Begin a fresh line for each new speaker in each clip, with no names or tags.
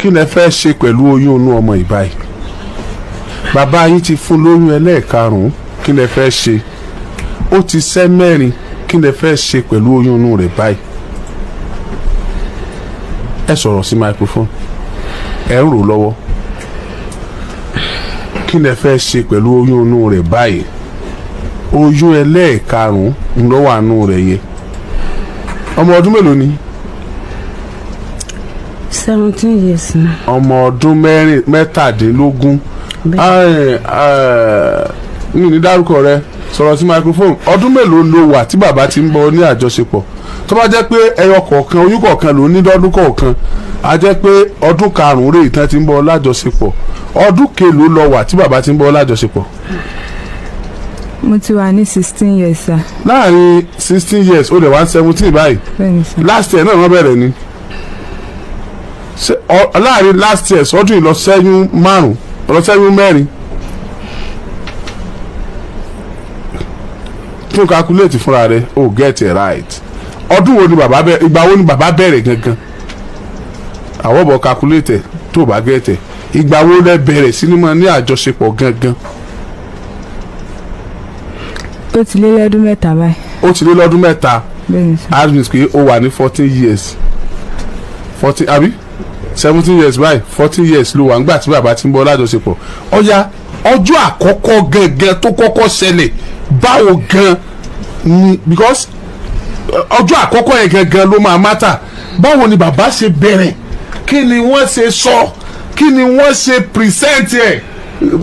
kí lẹ fẹ́ ṣe pẹ̀lú oyún inú ọmọ ìbáyìí? Bàbá yín ti fún lóyún ẹlẹ́ẹ̀karùn-ún, kí lẹ fẹ́ ṣe? Ó ti ṣẹ́ mẹ́rin, kí lẹ fẹ́ ṣe pẹ̀lú oyún inú rẹ̀ báyìí? Ẹ sọ̀rọ̀ sí microphone, ẹ ń rò lọ́wọ́. Kí lẹ fẹ́ ṣe pẹ̀lú oyún inú rẹ̀ báyìí? Oyún ẹlẹ́ẹ̀karùn-ún ló wà nínú rẹ̀ yẹn. Ọmọ ọdún mélòó ni?
17 years na.
Ọmọ ọdún mẹ́tàdínlógún. Mi ní dárúkọ rẹ, sọ̀rọ̀ sí microphone. Ọdún mélòó ló wà tí bàbá ti ń bọ́ ní àjọṣepọ̀? Tó bá jẹ́ pé ẹyọ kọ̀ọ̀kan oyún kọ̀ọ̀kan ló ní lọ́dún kọ̀ọ̀kan, a jẹ́ pé ọdún karùn-ún rèé tán ti ń bọ́ lájọṣepọ̀. Ọdún kelòó ló wà tí bàbá ti ń bọ́ lájọṣepọ̀?
Mo ti wà ní 16 years sir.
Láàárín 16 years ó lè wá 17 báyìí. Last year náà wọ́n bẹ̀rẹ̀ ni. Láàárín last year sọ́dún ìlọsẹ́yún márùn-ún ìlọsẹ́yún mẹ́rin. Tún calculate fúnra rẹ̀, oh get it right. Ọdún wo ni bàbá bẹ̀rẹ̀, ìgbà wo ni bàbá bẹ̀rẹ̀ gangan? Àwọn bọ̀ calculate tó bá get it. Ìgbà wo lẹ bẹ̀rẹ̀ sí ní máa ní àjọṣepọ̀ gangan?
Ó ti lé lọ́dún mẹ́ta báyìí.
Ó ti lé lọ́dún mẹ́ta.
Bẹ́ẹ̀ni sir.
Admin pé ó wà ní 14 years. 14 àbí 17 years báyìí 14 years ló wà nígbà tí bàbá ti ń bọ́ lájọṣepọ̀. Ọjà ọjọ́ àkọ́kọ́ gangan tó kọ́kọ́ ṣẹlẹ̀ báwo gan ni, because ọjọ́ àkọ́kọ́ yẹn gangan ló máa mátà. Báwo ni bàbá ṣe bẹ̀rẹ̀? Kí ni wọ́n ṣe sọ? Kí ni wọ́n ṣe present ẹ̀?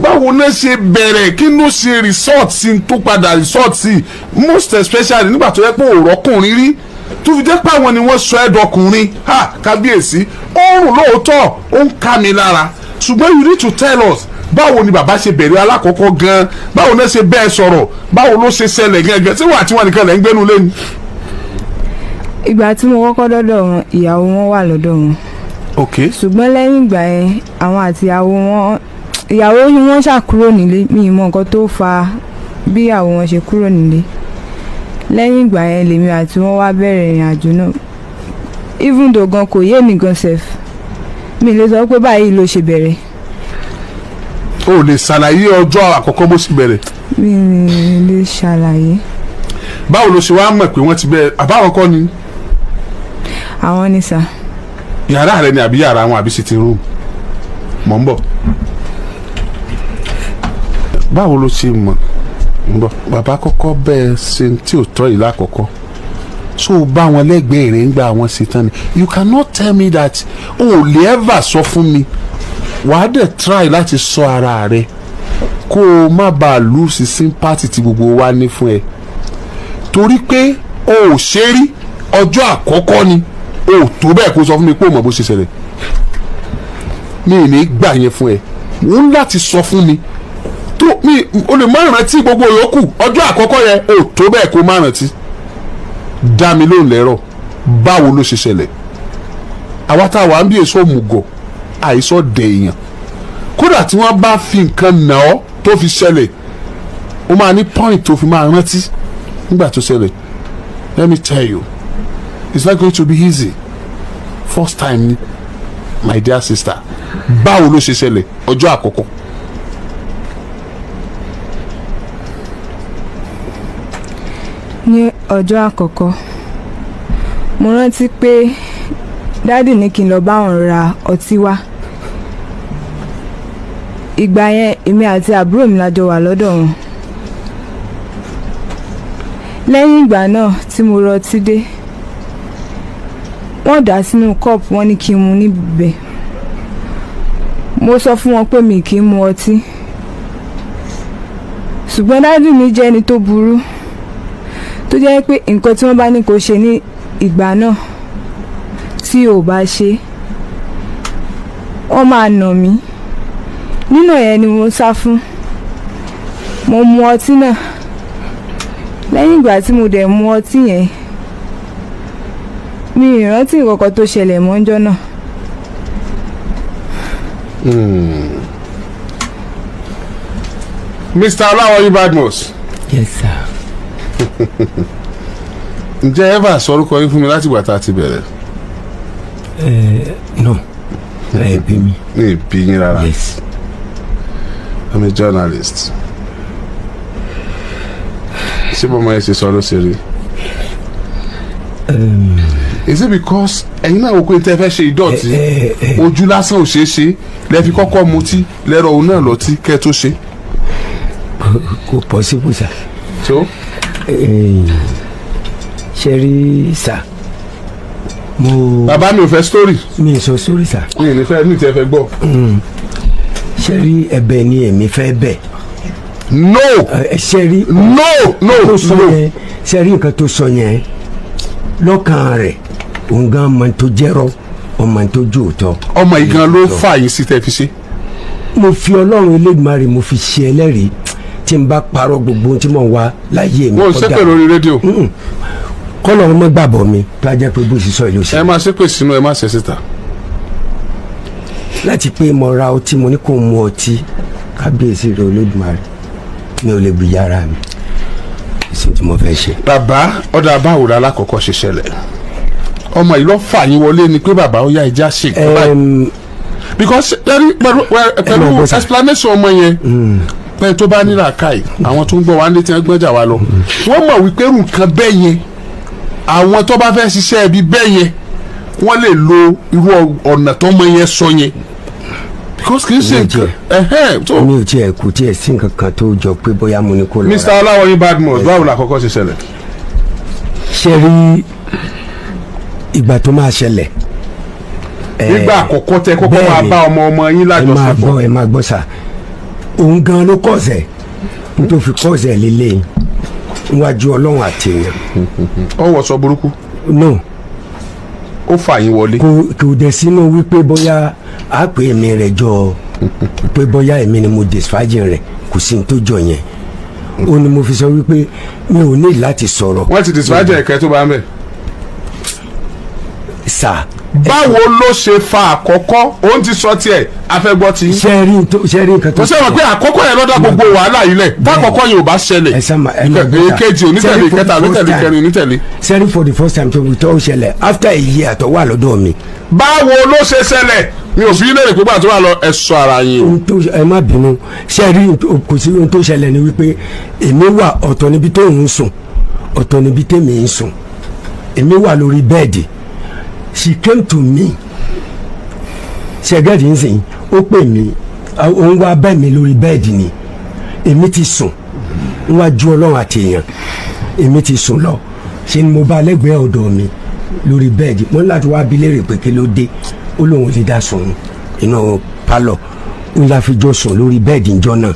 Báwo náà ṣe bẹ̀rẹ̀? Kí ló ṣe resort sí tó padà resort sí? Most especially nígbà tó yẹ pé òrọ́kùnrin rí tó fi jẹ́ pé àwọn ni wọ́n sọ ẹ̀dọ̀kùnrin. Ha kábíyèsí, ó rùn lóòótọ́, ó ń ká mi lára, ṣùgbọ́n you need to tell us báwo ni bàbá ṣe bẹ̀rẹ̀ alákọ̀ọ́kọ́ gan, báwo náà ṣe bẹ́ẹ̀ sọ̀rọ̀, báwo ló ṣe ṣẹlẹ̀ gangan, tí wọ́n àti wọn nìkan lẹ́ ń gbénu lẹ́nu.
Ìgbà tí mo kọ́kọ́ dọ́dọ̀ wọn, ìyàwó wọn wà lọ́dọ̀ wọn.
Okay.
Ṣùgbọ́n lẹ́yìn ìgbà yẹn àwọn àti ìyàwó wọn ṣàkúrò nílé, mi ì mọ nǹkan tó fa bí ìyàwó wọn ṣe kúrò nílé. Lẹ́yìn ìgbà yẹn lèmi àti wọn wá bẹ̀rẹ̀ ìrìn àjò náà. Even though gan kò yé mi gan sef, mi lè sọ pé báyìí ló ṣe bẹ̀rẹ̀.
O lè ṣàlàyé ọjọ́ àkọ́kọ́ bó ṣe bẹ̀rẹ̀?
Mi lè ṣàlàyé.
Báwo ló ṣe wá mọ̀ pé wọ́n ti bẹ̀rẹ̀? Àbáwọn kọ́ ni?
Àwọn ni sà.
Yàrá rẹ ni àbí yàrá wọn àbí sitting room? Mọ̀ ń bọ̀. Báwo ló ṣe mọ̀? Bàbá kọ́kọ́ bẹ́ẹ̀ ṣe tí ò tọ́ ìlà àkọ́kọ́. So bá wọn lẹ́gbẹ̀ẹ́ rẹ̀ ń gba àwọn sí tán ni. You cannot tell me that o ò lè ever sọ fún mi. Wàá dẹ̀ try láti sọ ara rẹ̀ kó o má bàa lose sympathy tí gbogbo wa ní fún ẹ. Torí pé o ò ṣe rí ọjọ́ àkọ́kọ́ ni o ò tó bẹ́ẹ̀ kó sọ fún mi pé o mọ̀ bó ṣe ṣẹlẹ̀. Mi ò ní gbà yẹn fún ẹ. Mo ń láti sọ fún mi. O lè má rántí gbogbo yòókù, ọjọ́ àkọ́kọ́ yẹn o ò tó bẹ́ẹ̀ kó má rántí. Dá mi lóhùn lẹ́rọ̀, báwo ló ṣe ṣẹlẹ̀? Àwa tá a wà ń bí èso òmùgọ̀ àìsọ dẹ̀ èèyàn. Kódà tí wọ́n bá fi nǹkan nà ọ́ tó fi ṣẹlẹ̀, ó máa ní point tó fi máa rántí nígbà tó ṣẹlẹ̀. Let me tell you, it's not going to be easy. First time, my dear sister, báwo ló ṣe ṣẹlẹ̀ ọjọ́ àkọ́kọ́?
Ní ọjọ́ àkọ́kọ́, mo rántí pé dádì ní kí n lọ bá wọn ra ọtí wá. Ìgbà yẹn èmi àti àbúrò mi la jọ wà lọ́dọ̀ wọn. Lẹ́yìn ìgbà náà tí mo ra ọtí dé, wọ́n dà sínú cup, wọ́n ní kí n mu níbẹ̀. Mo sọ fún wọn pé mi kì í mu ọtí. Ṣùgbọ́n dádì mi jẹ́ ẹni tó burú, tó jẹ́ pé nǹkan tí wọ́n bá ní kó ṣe ní ìgbà náà tí ò bá ṣe, wọ́n máa nà mí. Nínú yẹn ni mo sá fún. Mo mu ọtí náà. Lẹ́yìn ìgbà tí mo dẹ̀ mu ọtí yẹn, mi ì rántí nǹkan tó ṣẹlẹ̀ mọ́ ọjọ́ náà.
Mr. Olawoyin Badmus.
Yes sir.
Ǹjẹ́ ẹ bá sọ orúkọ yín fún mi láti ìgbà tá a ti bẹ̀rẹ̀?
No. bí mi.
ní ìbí yín rárá.
Yes.
I'm a journalist. ṣé bọ́mọ ẹ ṣe sọ ló ṣe rí? Is it because ẹ̀yin náà wò pé tẹ́ fẹ́ ṣe ìdọ̀tí ojú lásán ò ṣeé ṣe lẹ́fi kọ́kọ́ mutí lẹ́rọ òun náà lọ́tí kẹ́ tó ṣe?
Kò possible sà.
So?
Ṣe rí sà.
Bàbá mi ò fẹ́ story.
Mi ò sọ story sà.
Mi ò ní fẹ́ ní ìtẹ́ fẹ́ gbọ́.
Ṣe rí ẹ̀bẹ̀ ni èmi fẹ́ bẹ̀.
No.
Ṣe rí.
No.
Ṣe rí nǹkan tó sọ yẹn lọ́kàn rẹ̀ òun gan mọ tó jẹ́rọ ọmọ tó jòótọ́.
Ọmọ yìí gan ló fà yín sí tẹ́ fi ṣe.
Mo fi Ọlọ́run Elédùmarè mo fi ṣe ẹlẹ́rìí tí n bá parọ́ gbogbo tí mo wá láyé mi.
Mo ṣépè lórí rédíò.
Kọ́lọ̀ ọmọ gbàbọ̀ mi tó a jẹ́ pé bó ṣe sọ ìlú ṣe.
Ẹ máa ṣépè sínú ẹ má ṣe síta.
Láti pé mo ra ọtí mo ní kó mu ọtí kábíyèsí rẹ̀ Olódùmarè mi ò lè bu yàrá mi ìsìn tí mo fẹ́ ṣe.
Bàbá ọ̀dà báwo la lákọ̀ọ́kọ́ ṣe ṣẹlẹ̀? Ọmọ yìí lọ fà yín wọlé ni pé bàbá ó yá ìjà ṣe ìkọ́ because pẹ̀lú explanation ọmọ yẹn pẹ̀lú tó bá nílà káì àwọn tó ń gbọ́ wa ní tí wọ́n gbọ́njà wa lọ wọ́n mọ̀ wípé nǹkan bẹ́ẹ̀ yẹn àwọn tó bá fẹ́ ṣiṣẹ́ ibi bẹ́ẹ̀ yẹn wọ́n lè lo irú ọ̀nà tó mọ yẹn sọ yẹn because kì í ṣe nǹkan.
mi ò tiẹ̀ kú tiẹ̀ sí nǹkan kan tó jọ pé bóyá mo ní kó lọ.
Mr. Ọláwọyìn Badmus báwo la kọ́kọ́ ṣe ṣẹlẹ̀?
ṣe rí ìgbà tó máa ṣẹlẹ̀.
nígbà àkọ́kọ́ tẹ kọ́kọ́ máa bá ọmọ yín lájọṣepọ̀.
ẹ máa gbọ́ sà òun gan ló kọ̀ọ̀sẹ̀ n tó fi kọ̀ọ̀sẹ̀ lélẹ̀ níwájú Ọlọ́run àti èèyàn.
Ó wọ̀ sọ burúkú.
No.
Ó fà yín wọlé.
kò dẹ̀ sínú wípé bóyá a pè mí rẹ̀ jọ pé bóyá èmi ni mo disfagin rẹ̀ kò sí ní tó jọ yẹn. Ó ní mo fi sọ wípé mi ò ní láti sọ̀rọ̀.
Wọ́n ti disfagin ẹ̀kẹ́ tó bá ń bẹ̀.
Sà.
Báwo ló ṣe fa àkọ́kọ́ òun ti sọ tiẹ̀ afẹ́gbọ́ ti.
ṣe rí nǹkan tó
sọ. mo sẹ́wọ̀n pé àkọ́kọ́ yẹn lọ́dọ̀ gbogbo wàhálà yìí lẹ̀ tákọ́kọ́ yẹn ò bá ṣẹlẹ̀ èkejì onítẹ̀lé ìkẹta onítẹ̀lé ìkẹrin onítẹ̀lé.
sẹ́rí for the first time tó ṣẹlẹ̀ after a year tó wà lọ́dọ̀ mi.
Báwo ló ṣe ṣẹlẹ̀ mi ò fi léèrè pé báà tó wà lọ ẹ sọ ara yín o.
ẹ má bínú sẹ́rí kò sí ohun tó ṣẹlẹ̀ ni wípé èmi wà ọ̀tọ̀ níbi tó ń sùn ọ̀tọ̀ níbi tèmi ń sùn èmi wà lórí bẹ́ẹ̀dì. She came to me ṣẹgẹ́dì ń sìn ó pè mí òun wá bẹ́ mi lórí bẹ́ẹ̀dì ni èmi ti sùn níwájú Ọlọ́run àti èèyàn èmi ti sùn lọ ṣe ni mo bá lẹ́gbẹ̀ẹ́ ọ̀dọ̀ mi lórí bẹ́ẹ̀dì mo ní láti wá bi léèrè pé kí ló dé ó lóun lè dá sùn inú pálọ̀ ń la fi jọ sùn lórí bẹ́ẹ̀dì ìjọ náà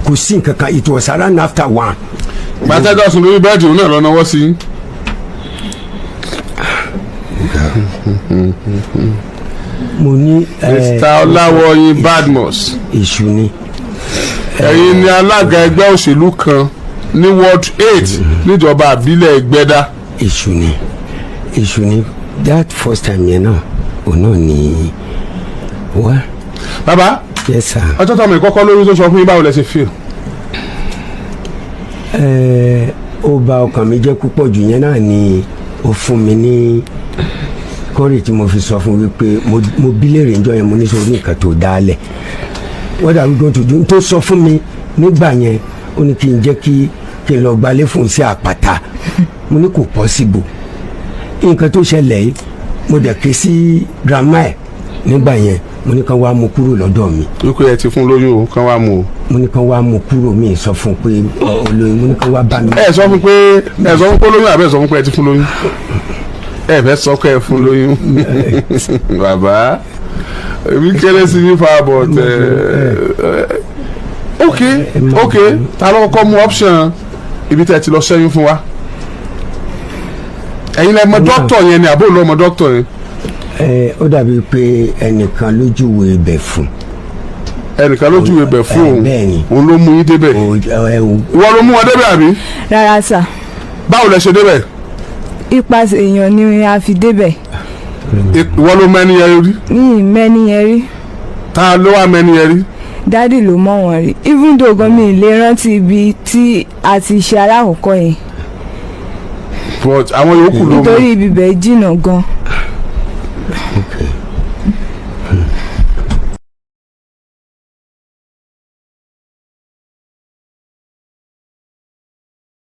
kò sí nǹkan kan it was around after 1.
gbàtẹ́jọ́ sùn lórí bẹ́ẹ̀dì òun náà lọ náwó sí i.
mo ní.
Mr. Ọláwọyìn Badmus.
èṣù ni.
ẹ̀yin ni alága ẹgbẹ́ òṣèlú kan ní Ward 8 níjọba àbílẹ̀ Ẹgbẹ́dá.
èṣù ni that first time yẹn náà òun náà ni wá.
bàbá.
yes sir.
ọjọ́ tó ọmọ ìkọ́kọ́ lórí tó sọ fún yín báwo lẹ ṣe feel.
ó bà ọkàn mi jẹ́ púpọ̀ jù yẹn náà ni ó fún mi ní kọ́rì tí mo fi sọ fún wípé mo bí léèrè ńjọ́ yẹn mo ní sórí nǹkan tó dálẹ̀ what are we going to do tó sọ fún mi nígbà yẹn ó ní kí n jẹ́ kí n lọ gbalẹ̀ fún sí àpáta mo ní kò possible nǹkan tó ṣẹlẹ̀ yìí mo dẹ̀ ké sí grandma ẹ̀ nígbà yẹn mo ní kàn wá mú kúrò lọ́dọ̀ mi.
wípé ẹ ti fún lóyún o kàn wá mú o.
mo ní kàn wá mú kúrò mi sọ fún pé olóyún mo ní kàn wá bá mi.
ẹ sọ fún pé lóyún àbẹ sọ fún pé ẹ ti fún lóyún ẹ fẹ́ sọ pé ẹ fún lóyún bàbá èmi kéré sí yín fa but ok ta ló kọ́ mú option ibi tẹ́ ti lọ ṣẹ́yún fún wa ẹ̀yin lẹ mọ dókítà yẹn ni àbó lọ mọ dókítà yẹn.
ó dàbí pé ẹnìkan lójúwe ibẹ̀ fún.
ẹnìkan lójúwe ibẹ̀ fún òun ló mú yín débẹ̀ ìwọ ló mú wọn débẹ̀ àbí.
rárá sà.
báwo lẹ ṣe débẹ̀.
ipasẹ̀ èèyàn ni a fi débẹ̀.
ìwọ ló mẹ́ni yẹn rí.
mi mẹ́ni yẹn rí.
ta ló wá mẹ́ni yẹn rí.
dádì ló mọ̀ wọ́n rí even though gan mi lè rántí ibi tí a ti ṣe alákọ̀ọ́kọ́ yẹn.
but àwọn yòókù ló mọ̀.
nítorí ibi bẹ́ẹ̀ jìnnà gan.